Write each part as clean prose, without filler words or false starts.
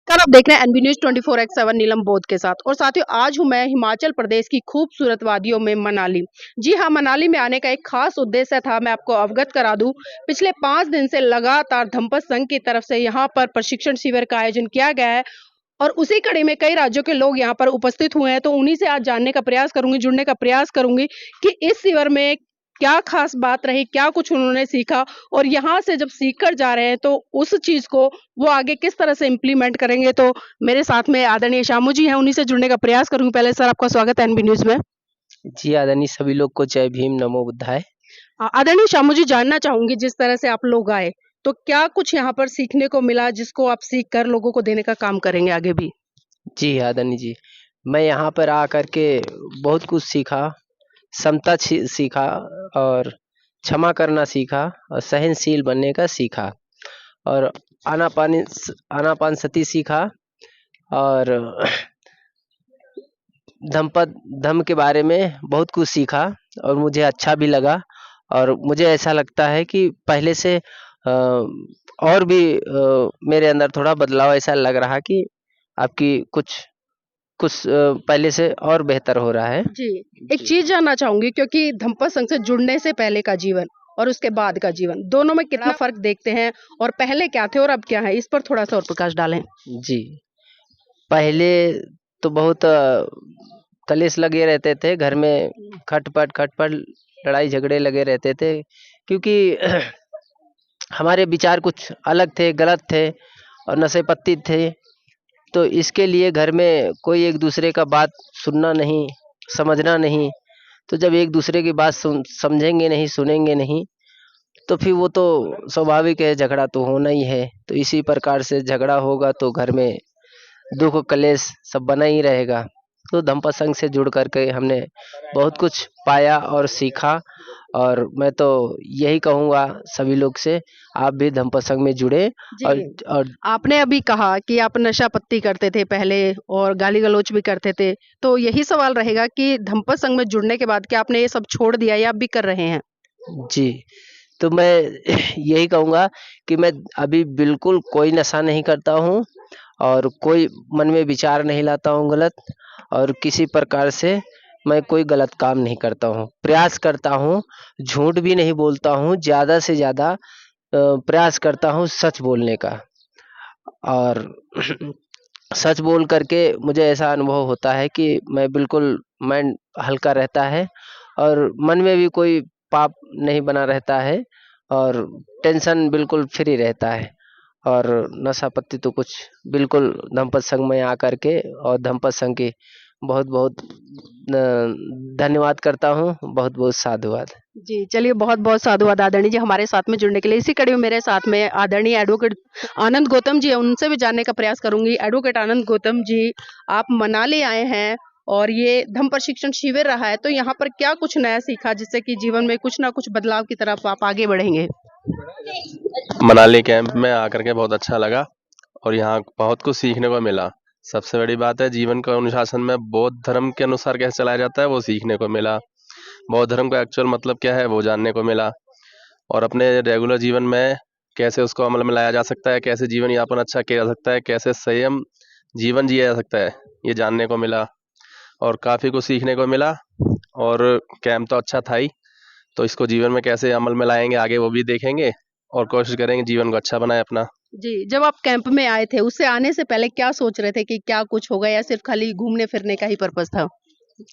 नमस्कार, आप देख रहे हैं एनबी न्यूज़ 24/7 नीलम बोध के साथ और साथियों आज हूं मैं हिमाचल प्रदेश की खूबसूरत वादियों में मनाली। जी हां, मनाली में आने का एक खास उद्देश्य था, मैं आपको अवगत करा दूं। पिछले 5 दिन से लगातार धम्पत संघ की तरफ से यहां पर प्रशिक्षण शिविर का आयोजन किया गया है और उसी कड़ी में कई राज्यों के लोग यहां पर उपस्थित हुए हैं, तो उन्हीं से आज जानने का प्रयास करूंगी, जुड़ने का प्रयास करूंगी कि इस शिविर में क्या खास बात रही, क्या कुछ उन्होंने सीखा और यहाँ से जब सीख कर जा रहे हैं तो उस चीज़ को वो आगे किस तरह से इम्प्लीमेंट करेंगे। तो मेरे साथ में आदरणीय शामू जी हैं, उन्हीं से जुड़ने का प्रयास करूँगी। पहले सर आपका स्वागत है एनबी न्यूज़ में। जी, आदरणीय सभी लोग को जय भीम, नमो बुद्धाय। आदरणीय शामू जी जानना चाहूँगी जिस तरह से आप लोग आए, तो क्या कुछ यहाँ पर सीखने को मिला जिसको आप सीख कर लोगों को देने का काम करेंगे आगे भी? जी, आदरणीय जी, मैं यहाँ पर आकर के बहुत कुछ सीखा, समता सीखा और क्षमा करना सीखा और सहनशील बनने का सीखा और आनापानसति सीखा और धम्म के बारे में बहुत कुछ सीखा और मुझे अच्छा भी लगा और मुझे ऐसा लगता है कि पहले से और भी मेरे अंदर थोड़ा बदलाव ऐसा लग रहा कि आपकी कुछ कुछ पहले से और बेहतर हो रहा है। जी, एक जी। चीज़ जानना चाहूँगी क्योंकि धम्पत संघ से जुड़ने से पहले का जीवन और उसके बाद का जीवन, दोनों में कितना फ़र्क देखते हैं और पहले क्या थे और अब क्या है? इस पर थोड़ा-सा और प्रकाश डालें। जी, पहले तो बहुत कलेश लगे रहते थे घर में, खटपट लड़ाई झगड़े लगे रहते थे क्योंकि हमारे विचार कुछ अलग थे, गलत थे और नशे पत्ती थे। तो इसके लिए घर में कोई एक दूसरे का बात सुनना नहीं, समझना नहीं। तो जब एक दूसरे की बात समझेंगे नहीं, सुनेंगे नहीं, तो फिर वो तो स्वाभाविक है, झगड़ा तो होना ही है। तो इसी प्रकार से झगड़ा होगा तो घर में दुख कलेश सब बना ही रहेगा। तो धम्म संघ से जुड़ करके हमने बहुत कुछ पाया और सीखा और मैं तो यही कहूँगा सभी लोग से, आप भी धम्म संघ में जुड़े और जी, आपने अभी कहा कि आप नशा पत्ती करते थे पहले और गाली-गलौच भी करते थे, तो यही सवाल रहेगा कि धम्पत संघ में जुड़ने के बाद क्या आपने ये सब छोड़ दिया या अब भी कर रहे हैं? जी, तो मैं यही कहूँगा कि मैं अभी बिल्कुल कोई नशा नहीं करता हूँ और कोई मन में विचार नहीं लाता हूँ गलत और किसी प्रकार से मैं कोई गलत काम नहीं करता हूँ। प्रयास करता हूँ, झूठ भी नहीं बोलता हूँ, ज़्यादा से ज़्यादा प्रयास करता हूँ सच बोलने का और सच बोल करके मुझे ऐसा अनुभव होता है कि मैं बिल्कुल माइंड हल्का रहता है और मन में भी कोई पाप नहीं बना रहता है और टेंशन बिल्कुल फ्री रहता है और नशा पत्ती तो कुछ बिल्कुल धम्पत संघ में आकर के और धम्पत संघ की बहुत-बहुत धन्यवाद करता हूँ, बहुत-बहुत साधुवाद। जी, चलिए बहुत-बहुत साधुवाद आदरणीय जी हमारे साथ में जुड़ने के लिए। इसी कड़ी में मेरे साथ में आदरणीय एडवोकेट आनंद गौतम जी हैं, उनसे भी जानने का प्रयास करूँगी। एडवोकेट आनंद गौतम जी, आप मनाली आए हैं और ये धम्म प्रशिक्षण शिविर रहा है, तो यहाँ पर क्या कुछ नया सीखा जिससे कि जीवन में कुछ ना कुछ बदलाव की तरफ आप आगे बढ़ेंगे? मनाली कैंप में आकर के बहुत अच्छा लगा और यहाँ बहुत कुछ सीखने को मिला। सबसे बड़ी बात है जीवन का अनुशासन में बौद्ध धर्म के अनुसार कैसे चलाया जाता है वो सीखने को मिला। बौद्ध धर्म का एक्चुअल मतलब क्या है वो जानने को मिला और अपने रेगुलर जीवन में कैसे उसको अमल में लाया जा सकता है, कैसे जीवन यापन अच्छा किया जा सकता है, कैसे संयम जीवन जिया जा सकता है, ये जानने को मिला और काफ़ी कुछ सीखने को मिला और कैंप तो अच्छा था ही, तो इसको जीवन में कैसे अमल में लाएँगे आगे वो भी देखेंगे और कोशिश करेंगे जीवन को अच्छा बनाएँ अपना। जी, जब आप कैंप में आए थे, उससे आने से पहले क्या सोच रहे थे कि क्या कुछ होगा या सिर्फ़ खाली घूमने-फिरने का ही पर्पज़ था?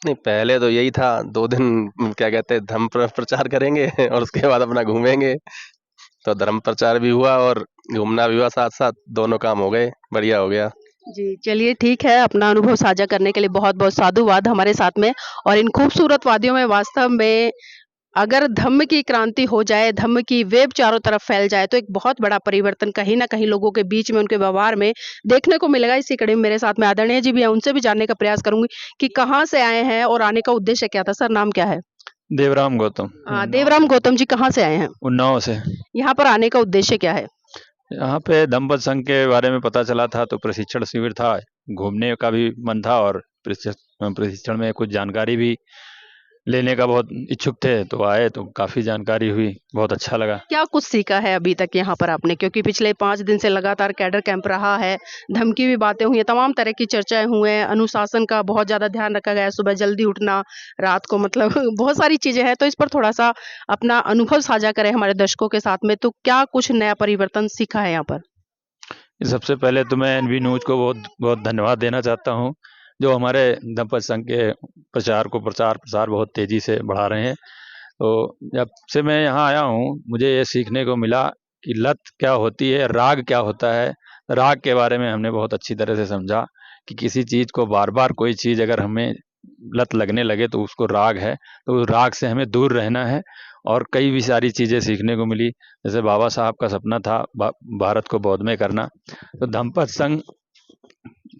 नहीं, पहले तो यही था 2 दिन क्या कहते हैं धर्म प्रचार करेंगे और उसके बाद अपना घूमेंगे। तो धर्म प्रचार भी हुआ और घूमना भी हुआ साथ-साथ, दोनों काम हो गए, बढ़िया हो गया। जी, चलिए ठीक है, अपना अनुभव साझा करने के लिए बहुत-बहुत साधुवाद हमारे साथ में और इन खूबसूरत वादियों में वास्तव में अगर धम्म की क्रांति हो जाए, धम्म की वेव चारों तरफ फैल जाए, तो एक बहुत बड़ा परिवर्तन कहीं न कहीं लोगों के बीच में, उनके व्यवहार में देखने को मिलेगा। इसी कड़ी में मेरे साथ में आदरणीय जी भी हैं, उनसे भी जानने का प्रयास करूँगी कि कहाँ से आए हैं और आने का उद्देश्य क्या था? सर, नाम क्या है? देवराम गौतम। देवराम गौतम जी कहाँ से आए हैं? उन्नाव से। यहाँ पर आने का उद्देश्य क्या है? यहाँ पे धम्मपद संघ के बारे में पता चला था तो प्रशिक्षण शिविर था, घूमने का भी मन था और प्रशिक्षण में कुछ जानकारी भी लेने का बहुत इच्छुक थे, तो आए तो काफ़ी जानकारी हुई, बहुत अच्छा लगा। क्या कुछ सीखा है अभी तक यहाँ पर आपने? क्योंकि पिछले 5 दिन से लगातार कैडर कैंप रहा है, धमकी भी बातें हुई हैं, तमाम तरह की चर्चाएँ हुए हैं, अनुशासन का बहुत ज़्यादा ध्यान रखा गया है, सुबह जल्दी उठना, रात को मतलब बहुत सारी चीज़ें हैं, तो इस पर थोड़ा-सा अपना अनुभव साझा करें हमारे दर्शकों के साथ में, तो क्या कुछ नया परिवर्तन सीखा है यहाँ पर? सबसे पहले तो मैं एनवी न्यूज़ को बहुत बहुत धन्यवाद देना चाहता हूँ, जो हमारे दंपत संघ के प्रचार प्रसार बहुत तेज़ी से बढ़ा रहे हैं। तो जब से मैं यहाँ आया हूँ, मुझे ये सीखने को मिला कि लत क्या होती है, राग क्या होता है। राग के बारे में हमने बहुत अच्छी तरह से समझा कि किसी चीज़ को बार-बार कोई चीज़ अगर हमें लत लगने लगे तो उसको राग है, तो उस राग से हमें दूर रहना है। और कई भी सारी चीज़ें सीखने को मिली, जैसे बाबा साहब का सपना था भारत को बौद्धमय करना, तो धम्मपद संघ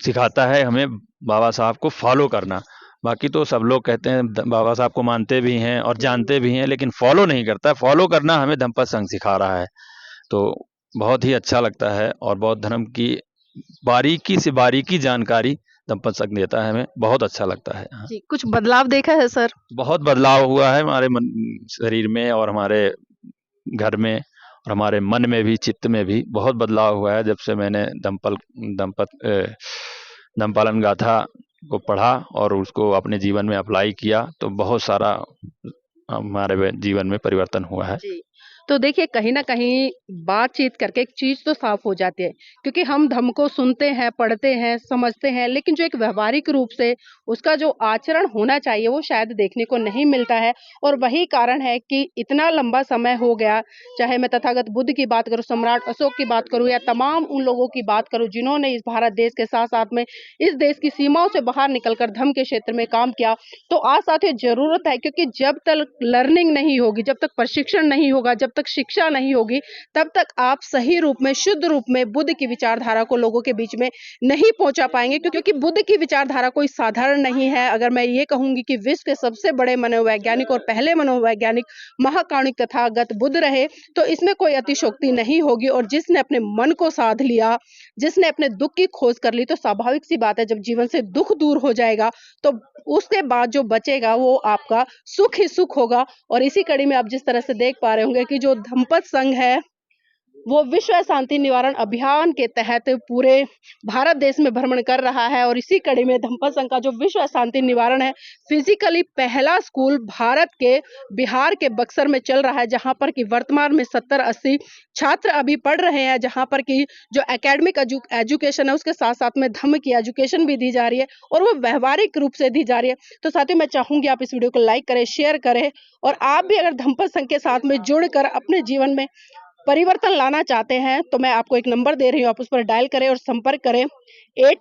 सिखाता है हमें बाबा साहब को फॉलो करना। बाकी तो सब लोग कहते हैं बाबा साहब को मानते भी हैं और जानते भी हैं, लेकिन फॉलो नहीं करता। फॉलो करना हमें धम्मपद संघ सिखा रहा है, तो बहुत ही अच्छा लगता है। और बौद्ध धर्म की बारीकी से बारीकी जानकारी धम्मपद संघ देता है, हमें बहुत अच्छा लगता है। हाँ। जी, कुछ बदलाव देखा है सर? बहुत बदलाव हुआ है हमारे शरीर में और हमारे घर में और हमारे मन में भी, चित्त में भी बहुत बदलाव हुआ है जब से मैंने धम्मपालन गाथा को पढ़ा और उसको अपने जीवन में अप्लाई किया, तो बहुत सारा हमारे जीवन में परिवर्तन हुआ है। जी। तो देखिए कहीं न कहीं बातचीत करके एक चीज़ तो साफ़ हो जाती है, क्योंकि हम धम्म को सुनते हैं, पढ़ते हैं, समझते हैं, लेकिन जो एक व्यावहारिक रूप से उसका जो आचरण होना चाहिए वो शायद देखने को नहीं मिलता है। और वही कारण है कि इतना लंबा समय हो गया, चाहे मैं तथागत बुद्ध की बात करूँ, सम्राट अशोक की बात करूँ या तमाम उन लोगों की बात करूँ जिन्होंने इस भारत देश के साथ-साथ में इस देश की सीमाओं से बाहर निकल कर धम्म के क्षेत्र में काम किया। तो आज साथियों ज़रूरत है, क्योंकि जब तक लर्निंग नहीं होगी, जब तक प्रशिक्षण नहीं होगा, जब तक शिक्षा नहीं होगी, तब तक आप सही रूप में, शुद्ध रूप में बुद्ध की विचारधारा को लोगों के बीच में नहीं पहुंचा पाएंगे, क्योंकि बुद्ध की विचारधारा कोई साधारण नहीं है। अगर मैं ये कहूंगी कि विश्व के सबसे बड़े मनोवैज्ञानिक और पहले मनोवैज्ञानिक महाकारुणिक तथागत बुद्ध रहे, तो इसमें कोई अतिशयोक्ति नहीं होगी। और जिसने अपने मन को साध लिया, जिसने अपने दुख की खोज कर ली, तो स्वाभाविक सी बात है जब जीवन से दुख दूर हो जाएगा तो उसके बाद जो बचेगा वो आपका सुख ही सुख होगा। और इसी कड़ी में आप जिस तरह से देख पा रहे होंगे कि जो धम्मपद संघ है वो विश्व शांति निवारण अभियान के तहत पूरे भारत देश में भ्रमण कर रहा है। और इसी कड़ी में धम्मपद संघ का जो विश्व शांति निवारण है, फिजिकली पहला स्कूल भारत के बिहार के बक्सर में चल रहा है, जहां पर कि वर्तमान में 70-80 छात्र अभी पढ़ रहे हैं, जहां पर कि जो एकेडमिक एजुकेशन है उसके साथ साथ में धम्म की एजुकेशन भी दी जा रही है और वो व्यवहारिक रूप से दी जा रही है। तो साथियों मैं चाहूंगी आप इस वीडियो को लाइक करें, शेयर करें, और आप भी अगर धम्मपद संघ के साथ में जुड़कर अपने जीवन में परिवर्तन लाना चाहते हैं तो मैं आपको एक नंबर दे रही हूँ, आप उस पर डायल करें और संपर्क करें 8